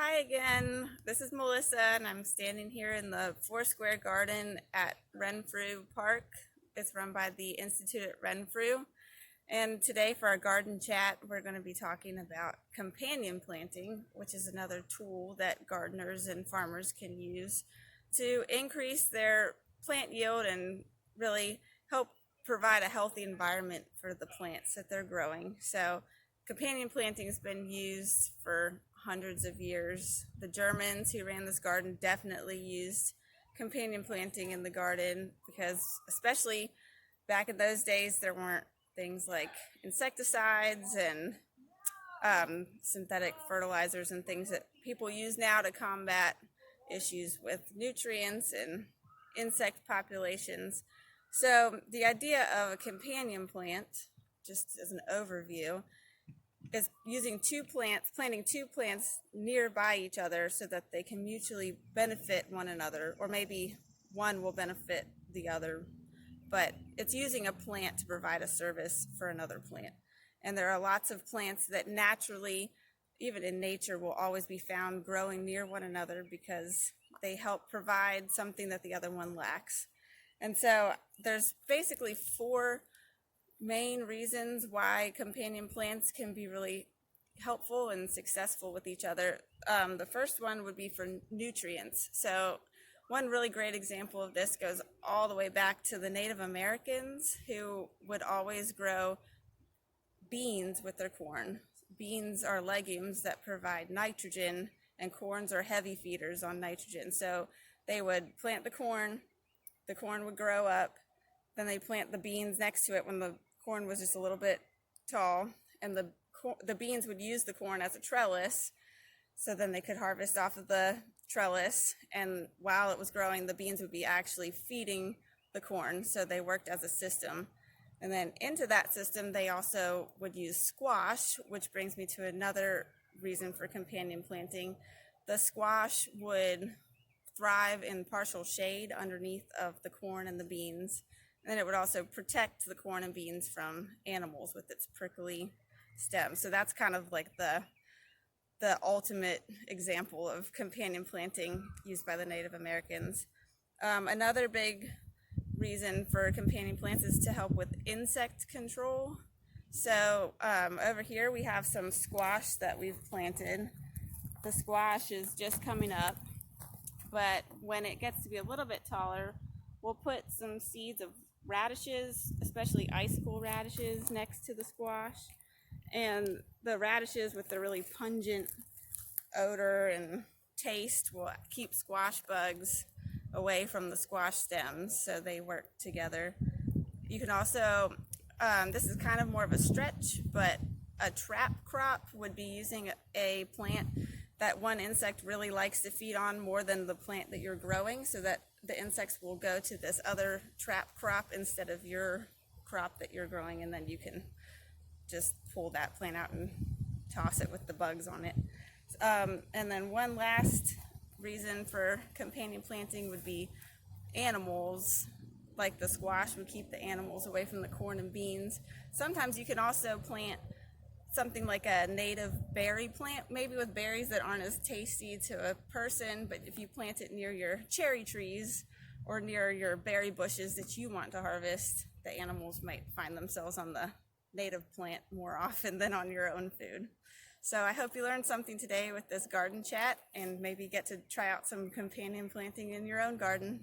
Hi again, this is Melissa and I'm standing here in the Foursquare Garden at Renfrew Park. It's run by the Institute at Renfrew. And today for our garden chat, we're going to be talking about companion planting, which is another tool that gardeners and farmers can use to increase their plant yield and really help provide a healthy environment for the plants that they're growing. So companion planting has been used for hundreds of years. The Germans who ran this garden definitely used companion planting in the garden because, especially back in those days, there weren't things like insecticides and synthetic fertilizers and things that people use now to combat issues with nutrients and insect populations. So the idea of a companion plant, just as an overview, is planting two plants nearby each other so that they can mutually benefit one another, or maybe one will benefit the other, but it's using a plant to provide a service for another plant. And there are lots of plants that naturally, even in nature, will always be found growing near one another because they help provide something that the other one lacks. And so there's basically four main reasons why companion plants can be really helpful and successful with each other. The first one would be for nutrients. So one really great example of this goes all the way back to the Native Americans, who would always grow beans with their corn. Beans are legumes that provide nitrogen, and corns are heavy feeders on nitrogen. So they would plant the corn would grow up, then they plant the beans next to it when the corn was just a little bit tall, and the beans would use the corn as a trellis, so then they could harvest off of the trellis, and while it was growing, the beans would be actually feeding the corn, so they worked as a system. And then into that system, they also would use squash, which brings me to another reason for companion planting. The squash would thrive in partial shade underneath of the corn and the beans. And it would also protect the corn and beans from animals with its prickly stem. So that's kind of like the ultimate example of companion planting used by the Native Americans. Another big reason for companion plants is to help with insect control. So over here we have some squash that we've planted. The squash is just coming up, but when it gets to be a little bit taller, we'll put some seeds of radishes, especially icicle radishes, next to the squash. And the radishes, with the really pungent odor and taste, will keep squash bugs away from the squash stems, so they work together. You can also, this is kind of more of a stretch, but a trap crop would be using a plant that one insect really likes to feed on more than the plant that you're growing, so that the insects will go to this other trap crop instead of your crop that you're growing, and then you can just pull that plant out and toss it with the bugs on it. And then one last reason for companion planting would be animals. Like the squash would keep the animals away from the corn and beans. Sometimes you can also plant something like a native berry plant, maybe with berries that aren't as tasty to a person, but if you plant it near your cherry trees or near your berry bushes that you want to harvest, the animals might find themselves on the native plant more often than on your own food. So I hope you learned something today with this garden chat and maybe get to try out some companion planting in your own garden.